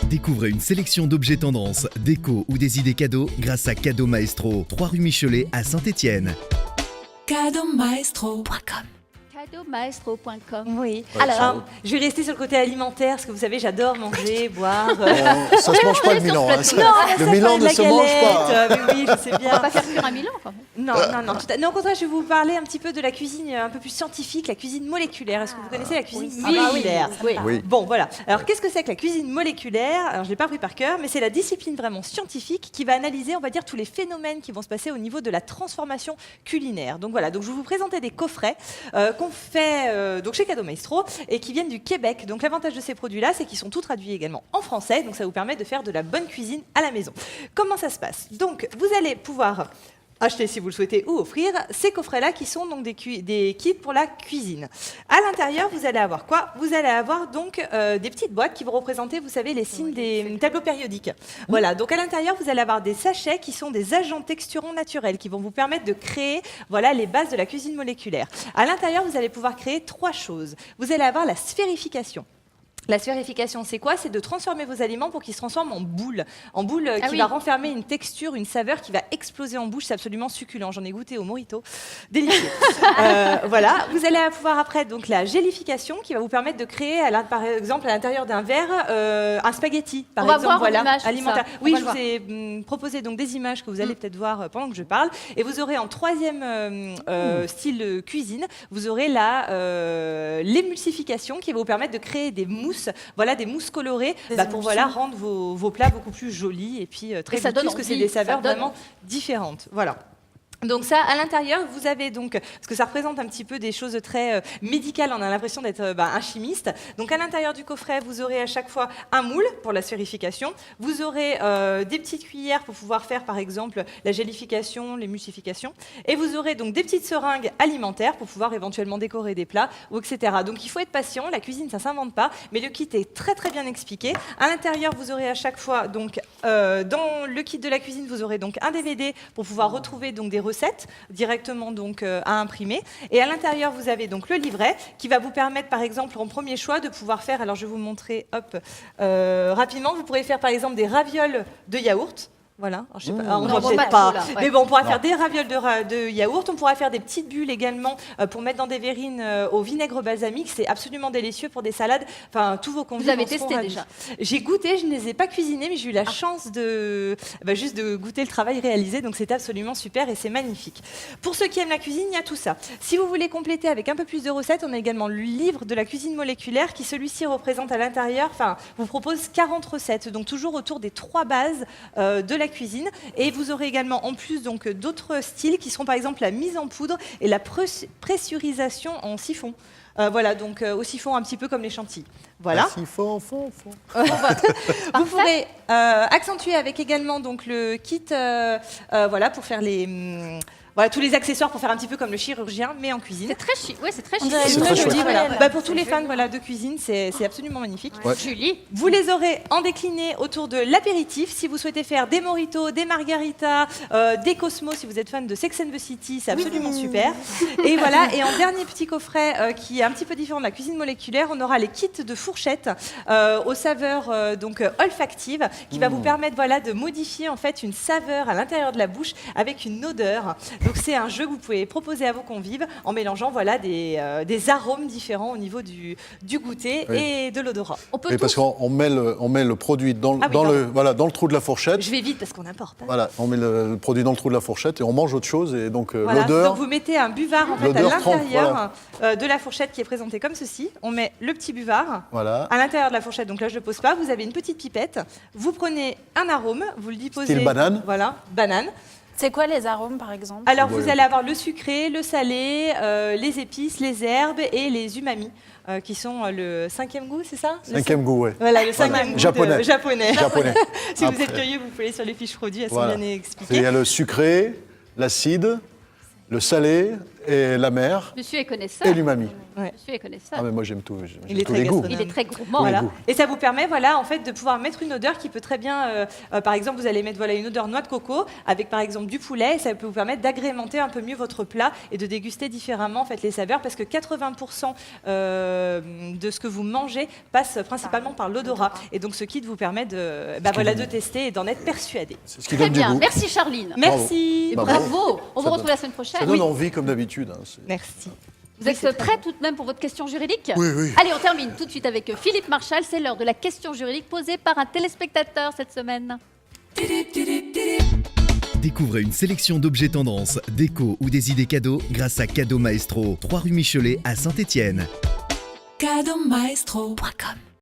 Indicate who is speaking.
Speaker 1: Découvrez une sélection d'objets tendances, déco ou des idées cadeaux grâce à Cadeau Maestro, 3 rue Michelet à Saint-Étienne.
Speaker 2: Cadeaumaestro.com.
Speaker 3: Cadeaumaestro.com.
Speaker 2: Oui.
Speaker 3: Alors,
Speaker 2: je vais rester sur le côté alimentaire, parce que vous savez, j'adore manger, boire.
Speaker 4: Ça se mange pas le Milan. Hein. Le
Speaker 2: ça,
Speaker 4: Milan
Speaker 2: de
Speaker 4: ne
Speaker 2: la
Speaker 4: se mange pas.
Speaker 2: galette, mais oui, je sais
Speaker 3: on va
Speaker 2: bien.
Speaker 3: pas faire cuire un Milan quand même.
Speaker 2: Non. Non, au contraire, je vais vous parler un petit peu de la cuisine un peu plus scientifique, la cuisine moléculaire. Est-ce que vous connaissez la cuisine moléculaire?
Speaker 3: Oui.
Speaker 2: Bon, voilà. Alors, qu'est-ce que c'est que la cuisine moléculaire? Alors, je ne l'ai pas appris par cœur, mais c'est la discipline vraiment scientifique qui va analyser, on va dire, tous les phénomènes qui vont se passer au niveau de la transformation culinaire. Donc, voilà. Donc, je vais vous présenter des coffrets qu'on fait donc chez Cadeau Maestro et qui viennent du Québec. Donc, l'avantage de ces produits-là, c'est qu'ils sont tous traduits également en français. Donc, ça vous permet de faire de la bonne cuisine à la maison. Comment ça se passe? Donc, vous allez pouvoir acheter, si vous le souhaitez, ou offrir ces coffrets-là qui sont donc des kits pour la cuisine. À l'intérieur, vous allez avoir quoi? Vous allez avoir donc des petites boîtes qui vont représenter, vous savez, les signes des tableaux périodiques. Voilà, donc à l'intérieur, vous allez avoir des sachets qui sont des agents texturants naturels qui vont vous permettre de créer, voilà, les bases de la cuisine moléculaire. À l'intérieur, vous allez pouvoir créer 3 choses. Vous allez avoir la sphérification. La sphérification, c'est quoi? C'est de transformer vos aliments pour qu'ils se transforment en boules qui va renfermer une texture, une saveur qui va exploser en bouche. C'est absolument succulent. J'en ai goûté au mojito. Délicieux. Voilà. Vous allez pouvoir après donc la gélification qui va vous permettre de créer, par exemple, à l'intérieur d'un verre, un spaghetti, par exemple,
Speaker 3: voir
Speaker 2: voilà,
Speaker 3: une image,
Speaker 2: alimentaire.
Speaker 3: ça.
Speaker 2: Oui,
Speaker 3: On va
Speaker 2: je
Speaker 3: le
Speaker 2: vous ai proposé donc des images que vous allez peut-être voir pendant que je parle. Et vous aurez en troisième style cuisine, vous aurez l'émulsification qui va vous permettre de créer des mousses. Voilà, des mousses colorées pour rendre vos plats beaucoup plus jolis et puis très goûteux, parce que c'est des saveurs vraiment différentes. Voilà. Donc ça, à l'intérieur, vous avez donc, parce que ça représente un petit peu des choses très médicales, on a l'impression d'être un chimiste. Donc à l'intérieur du coffret, vous aurez à chaque fois un moule pour la sphérification. Vous aurez des petites cuillères pour pouvoir faire, par exemple, la gélification, l'émulsification. Et vous aurez donc des petites seringues alimentaires pour pouvoir éventuellement décorer des plats, ou etc. Donc il faut être patient, la cuisine, ça ne s'invente pas, mais le kit est très très bien expliqué. À l'intérieur, vous aurez à chaque fois, donc, dans le kit de la cuisine, vous aurez donc un DVD pour pouvoir retrouver donc des recettes directement donc à imprimer, et à l'intérieur vous avez donc le livret qui va vous permettre par exemple en premier choix de pouvoir faire, alors je vais vous montrer rapidement, vous pourrez faire par exemple des ravioles de yaourt. Voilà, alors, je sais pas, on ne voit peut-être pas, mais bon, on pourra faire des ravioles de yaourt, on pourra faire des petites bulles également pour mettre dans des verrines au vinaigre balsamique, c'est absolument délicieux pour des salades, enfin tous vos convives.
Speaker 3: Vous avez testé déjà?
Speaker 2: J'ai goûté, je ne les ai pas cuisinés, mais j'ai eu la chance juste de goûter le travail réalisé, donc c'était absolument super et c'est magnifique. Pour ceux qui aiment la cuisine, il y a tout ça. Si vous voulez compléter avec un peu plus de recettes, on a également le livre de la cuisine moléculaire qui celui-ci représente à l'intérieur, vous propose 40 recettes, donc toujours autour des 3 bases de la cuisine, et vous aurez également en plus donc d'autres styles qui seront par exemple la mise en poudre et la pressurisation en siphon. Voilà, donc au siphon un petit peu comme les chantilly. Voilà.
Speaker 4: Siphon.
Speaker 2: Vous pourrez accentuer avec également donc le kit voilà, pour faire tous les accessoires pour faire un petit peu comme le chirurgien, mais en cuisine.
Speaker 3: C'est très chic. Ouais, c'est très chic.
Speaker 4: C'est très
Speaker 2: joli.
Speaker 4: chouette.
Speaker 2: Voilà. Pour tous les fans de cuisine, c'est absolument magnifique.
Speaker 4: Ouais.
Speaker 3: Julie.
Speaker 2: Vous les aurez en décliné autour de l'apéritif. Si vous souhaitez faire des mojitos, des margaritas, des cosmos, si vous êtes fan de Sex and the City, c'est absolument super. Et voilà. Et en dernier petit coffret qui est un petit peu différent de la cuisine moléculaire, on aura les kits de fourchettes aux saveurs donc olfactives, qui va vous permettre de modifier en fait une saveur à l'intérieur de la bouche avec une odeur. Donc c'est un jeu que vous pouvez proposer à vos convives en mélangeant des arômes différents au niveau du goûter et de l'odorat.
Speaker 4: Et parce qu'on met le produit dans le trou de la fourchette.
Speaker 2: Je vais vite parce qu'on importe.
Speaker 4: Voilà, on met le produit dans le trou de la fourchette et on mange autre chose, et donc
Speaker 2: voilà.
Speaker 4: l'odeur.
Speaker 2: Donc vous mettez un buvard en fait à l'intérieur de la fourchette qui est présentée comme ceci. On met le petit buvard à l'intérieur de la fourchette. Donc là je le pose pas. Vous avez une petite pipette. Vous prenez un arôme, vous le déposez.
Speaker 4: Style banane.
Speaker 2: Voilà, banane.
Speaker 5: C'est quoi les arômes, par exemple?
Speaker 2: Alors, vous allez avoir le sucré, le salé, les épices, les herbes et les umami, qui sont le 5e goût, c'est ça?
Speaker 4: 5e goût, oui.
Speaker 2: Voilà, le 5e goût
Speaker 4: japonais.
Speaker 2: Japonais. Si vous
Speaker 4: Après.
Speaker 2: êtes curieux, vous pouvez aller sur les fiches produits, elles sont bien expliquées.
Speaker 4: Il y a le sucré, l'acide, le salé et la mer
Speaker 3: Monsieur est connaisseur.
Speaker 4: et l'umami.
Speaker 3: Monsieur est connaisseur.
Speaker 4: Ah mais moi j'aime tout,
Speaker 2: Il est
Speaker 4: tous
Speaker 2: très
Speaker 4: les goûts.
Speaker 2: gastronome.
Speaker 3: Il est très gourmand.
Speaker 2: Voilà.
Speaker 4: goût.
Speaker 2: Et ça vous permet, voilà, en fait, de pouvoir mettre une odeur qui peut très bien, par exemple, vous allez mettre voilà, une odeur noix de coco avec, par exemple, du poulet. Et ça peut vous permettre d'agrémenter un peu mieux votre plat et de déguster différemment en fait, les saveurs parce que 80% de ce que vous mangez passe principalement par l'odorat. Et donc, ce kit vous permet de tester et d'en être persuadé.
Speaker 4: C'est ce qui
Speaker 3: Très
Speaker 4: donne du
Speaker 3: bien.
Speaker 4: goût.
Speaker 3: Merci Charline.
Speaker 2: Merci.
Speaker 3: Et
Speaker 4: Bravo.
Speaker 3: bravo. On vous
Speaker 4: Ça
Speaker 3: retrouve la semaine prochaine.
Speaker 4: Ça donne envie comme d'habitude. Hein,
Speaker 2: Merci.
Speaker 3: Vous êtes prêts tout de même pour votre question juridique?
Speaker 4: Oui, oui.
Speaker 3: Allez, on termine tout de suite avec Philippe Marchal. C'est l'heure de la question juridique posée par un téléspectateur cette semaine.
Speaker 1: Découvrez une sélection d'objets tendances, déco ou des idées cadeaux grâce à Cadeau Maestro, 3 rue Michelet à Saint-Étienne.
Speaker 6: Cadeaumaestro.com